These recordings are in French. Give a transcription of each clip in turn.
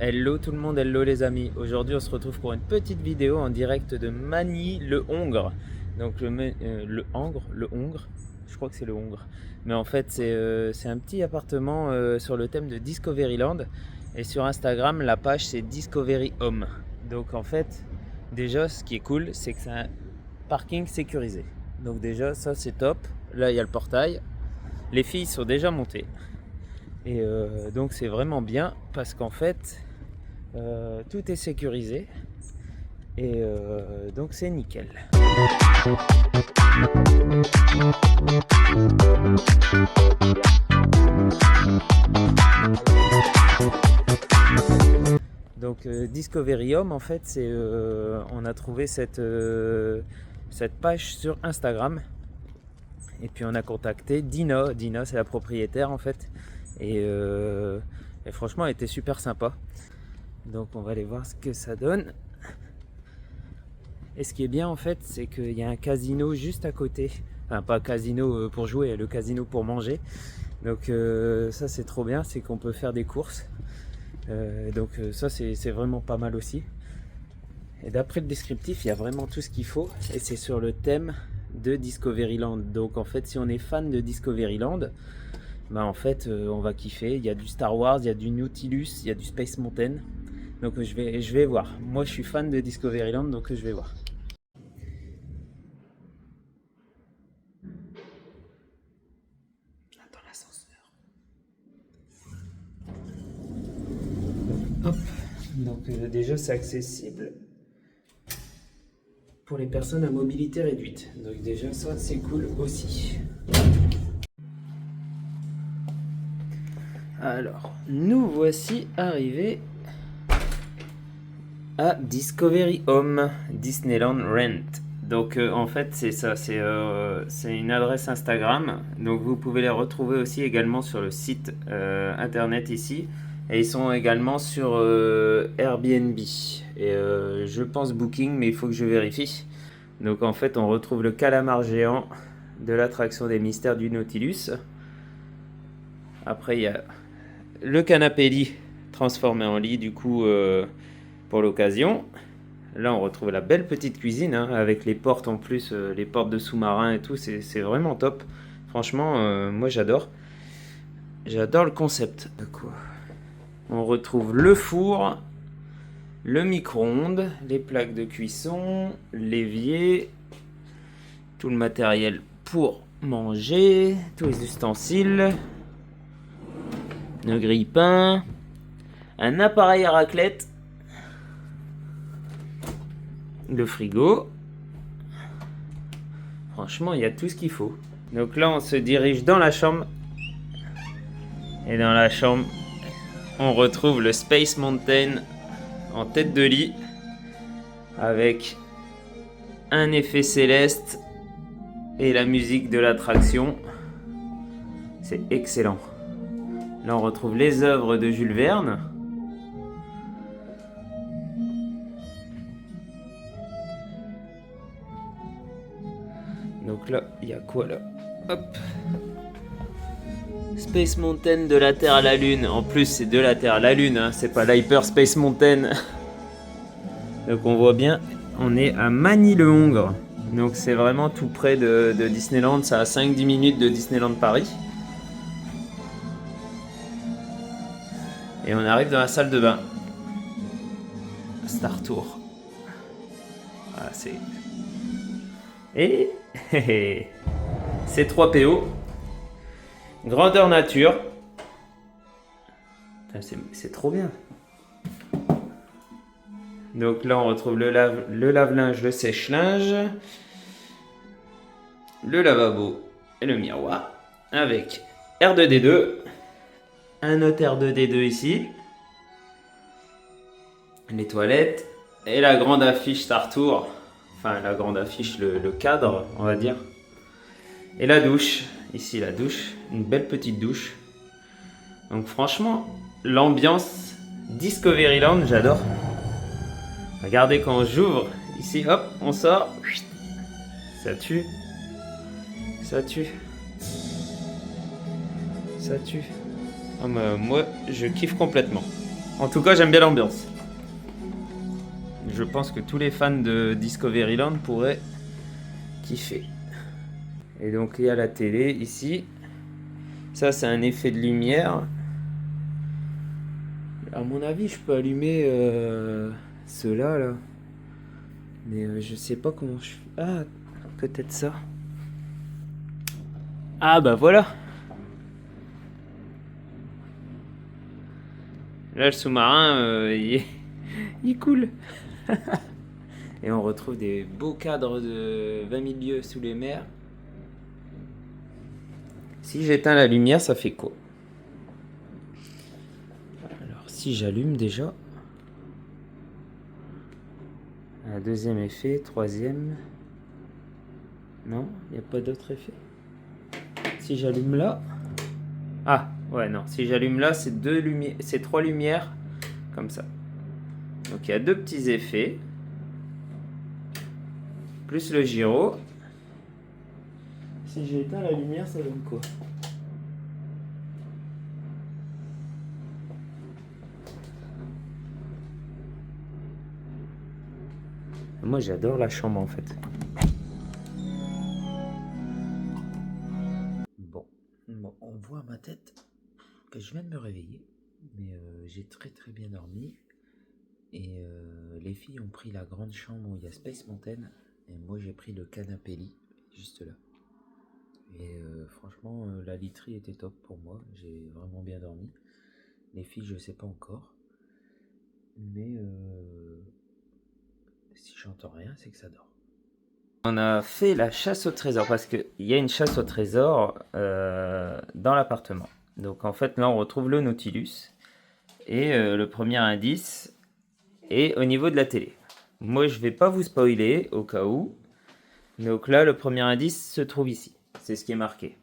Hello tout le monde, hello les amis. Aujourd'hui on se retrouve pour une petite vidéo en direct de Magny-le-Hongre. Donc le Hongre, je crois que c'est le Hongre. Mais en fait c'est un petit appartement sur le thème de Discoveryland. Et sur Instagram la page c'est Discovery Home. Donc en fait déjà ce qui est cool c'est que c'est un parking sécurisé. Donc déjà ça c'est top. Là il y a le portail. Les filles sont déjà montées. Et donc c'est vraiment bien parce qu'en fait tout est sécurisé et donc c'est nickel. Donc Discovery Home en fait c'est on a trouvé cette page sur Instagram et puis on a contacté Dina. Dina c'est la propriétaire en fait et franchement elle était super sympa. Donc on va aller voir ce que ça donne. Et ce qui est bien en fait c'est qu'il y a un casino juste à côté. Enfin pas casino pour jouer, le casino pour manger. Donc ça c'est trop bien, c'est qu'on peut faire des courses. Donc ça c'est vraiment pas mal aussi. Et d'après le descriptif il y a vraiment tout ce qu'il faut. Et c'est sur le thème de Discoveryland. Donc en fait si on est fan de Discoveryland, bah en fait on va kiffer. Il y a du Star Wars, il y a du Nautilus, il y a du Space Mountain. Donc je vais voir. Moi je suis fan de Discoveryland donc je vais voir. Attends l'ascenseur. Hop. Donc déjà c'est accessible pour les personnes à mobilité réduite. Donc déjà ça c'est cool aussi. Alors nous voici arrivés à Discovery Home Disneyland Rent. Donc en fait c'est ça, c'est une adresse Instagram. Donc vous pouvez les retrouver aussi également sur le site internet ici. Et ils sont également sur Airbnb. Et je pense Booking, mais il faut que je vérifie. Donc en fait on retrouve le calamar géant de l'attraction des mystères du Nautilus. Après il y a le canapé lit transformé en lit du coup pour l'occasion. Là on retrouve la belle petite cuisine hein, avec les portes en plus, les portes de sous-marin et tout, c'est vraiment top. Franchement moi j'adore le concept. De quoi on retrouve le four, le micro-ondes, les plaques de cuisson, l'évier, tout le matériel pour manger, tous les ustensiles, le grille-pain, un appareil à raclette, le frigo. Franchement, il y a tout ce qu'il faut. Donc là, on se dirige dans la chambre. Et dans la chambre, on retrouve le Space Mountain en tête de lit avec un effet céleste et la musique de l'attraction. C'est excellent. Là, on retrouve les œuvres de Jules Verne. Donc là, il y a quoi là? Hop. Space Mountain de la Terre à la Lune. En plus, c'est de la Terre à la Lune, hein. C'est pas l'Hyper Space Mountain. Donc on voit bien, on est à Magny-le-Hongre. Donc c'est vraiment tout près de Disneyland. Ça a 5-10 minutes de Disneyland Paris. Et on arrive dans la salle de bain. Star Tour. Voilà, c'est... Et... C3PO. Grandeur nature. C'est trop bien. Donc là on retrouve le lave-linge, le sèche-linge, le lavabo et le miroir avec R2D2. Un autre R2D2 ici. Les toilettes et la grande affiche Star Tour. Enfin la grande affiche, le cadre on va dire. Et la douche. Ici la douche, une belle petite douche. Donc franchement, l'ambiance Discoveryland, j'adore. Regardez quand j'ouvre, ici hop, on sort. Ça tue. Ça tue. Ça tue. Oh, moi, je kiffe complètement. En tout cas, j'aime bien l'ambiance. Je pense que tous les fans de Discoveryland pourraient kiffer. Et donc il y a la télé ici. Ça c'est un effet de lumière. À mon avis je peux allumer ceux-là là. Mais je sais pas comment je fais. Ah, peut-être ça. Ah bah voilà. Là le sous-marin il coule. Et on retrouve des beaux cadres de 20 000 lieues sous les mers. Si j'éteins la lumière, ça fait quoi? Alors, si j'allume déjà. Un deuxième effet, troisième. Non, il n'y a pas d'autre effet. Si j'allume là. Ah, ouais, non. Si j'allume là, c'est trois lumières comme ça. Donc il y a deux petits effets. Plus le gyro. Si j'éteins la lumière, ça donne quoi? Moi j'adore la chambre en fait. Bon, on voit à ma tête que je viens de me réveiller. Mais j'ai très bien dormi. Et les filles ont pris la grande chambre où il y a Space Mountain. Et moi j'ai pris le canapé lit, juste là. Et franchement, la literie était top pour moi. J'ai vraiment bien dormi. Les filles, je sais pas encore. Mais si j'entends rien, c'est que ça dort. On a fait la chasse au trésor parce qu'il y a une chasse au trésor dans l'appartement. Donc en fait, là, on retrouve le Nautilus. Et le premier indice est au niveau de la télé. Moi, je vais pas vous spoiler au cas où. Donc là, le premier indice se trouve ici. C'est ce qui est marqué.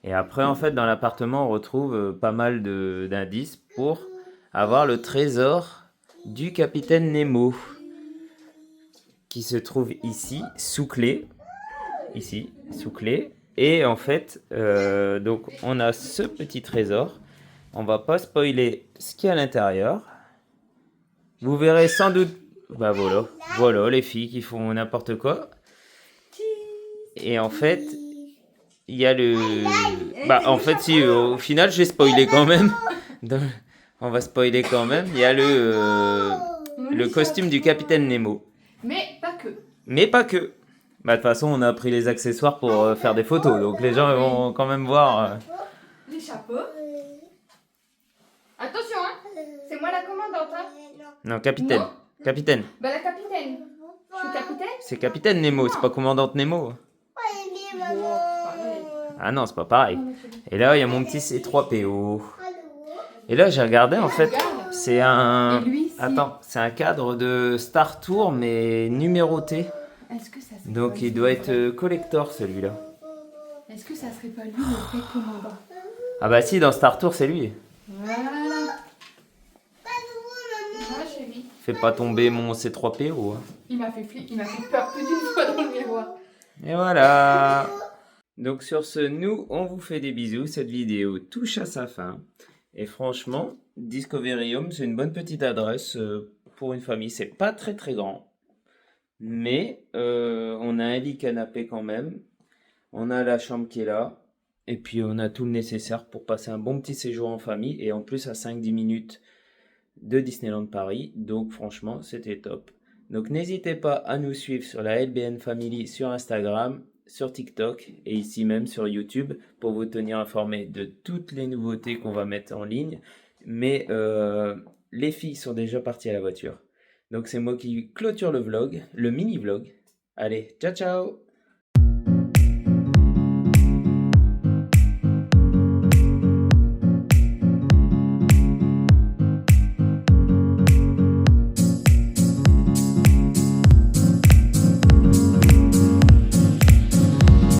Et après, en fait, dans l'appartement, on retrouve pas mal d'indices pour avoir le trésor du capitaine Nemo, qui se trouve ici, sous clé. Ici, sous clé. Et en fait, donc, on a ce petit trésor. On va pas spoiler ce qu'il y a à l'intérieur. Vous verrez sans doute... Bah voilà les filles qui font n'importe quoi. Et en fait... Il y a le... Bah en fait si, au final j'ai spoilé quand même. On va spoiler quand même. Il y a le costume du capitaine Nemo. Mais pas que. Mais pas que. Bah de toute façon on a pris les accessoires pour faire des photos. Donc les gens vont quand même voir. Les chapeaux. Attention hein. C'est moi la commandante hein. Non, capitaine. Non. Capitaine. Bah la capitaine. Je suis capitaine. C'est capitaine Nemo, c'est pas commandante Nemo. Ah non, c'est pas pareil. Et là, il y a mon petit C3PO. Et là, j'ai regardé, en fait, c'est un... Attends, c'est un cadre de Star Tour, mais numéroté. Est-ce que ça serait Donc, il doit être collector, celui-là. Est-ce que ça serait pas lui le vrai commandant? Ah bah si, dans Star Tour, c'est lui. Voilà. Ah, chérie. Fais pas tomber mon C3PO. Hein. Il m'a fait peur plus d'une fois dans le miroir. Et voilà. Donc sur ce, nous, on vous fait des bisous. Cette vidéo touche à sa fin. Et franchement, Discovery Home, c'est une bonne petite adresse pour une famille. C'est pas très grand. Mais on a un lit canapé quand même. On a la chambre qui est là. Et puis on a tout le nécessaire pour passer un bon petit séjour en famille. Et en plus à 5-10 minutes de Disneyland Paris. Donc franchement, c'était top. Donc n'hésitez pas à nous suivre sur la LBN Family sur Instagram, sur TikTok et ici même sur YouTube pour vous tenir informé de toutes les nouveautés qu'on va mettre en ligne. Mais les filles sont déjà parties à la voiture. Donc c'est moi qui clôture le vlog, le mini vlog. Allez, ciao ciao!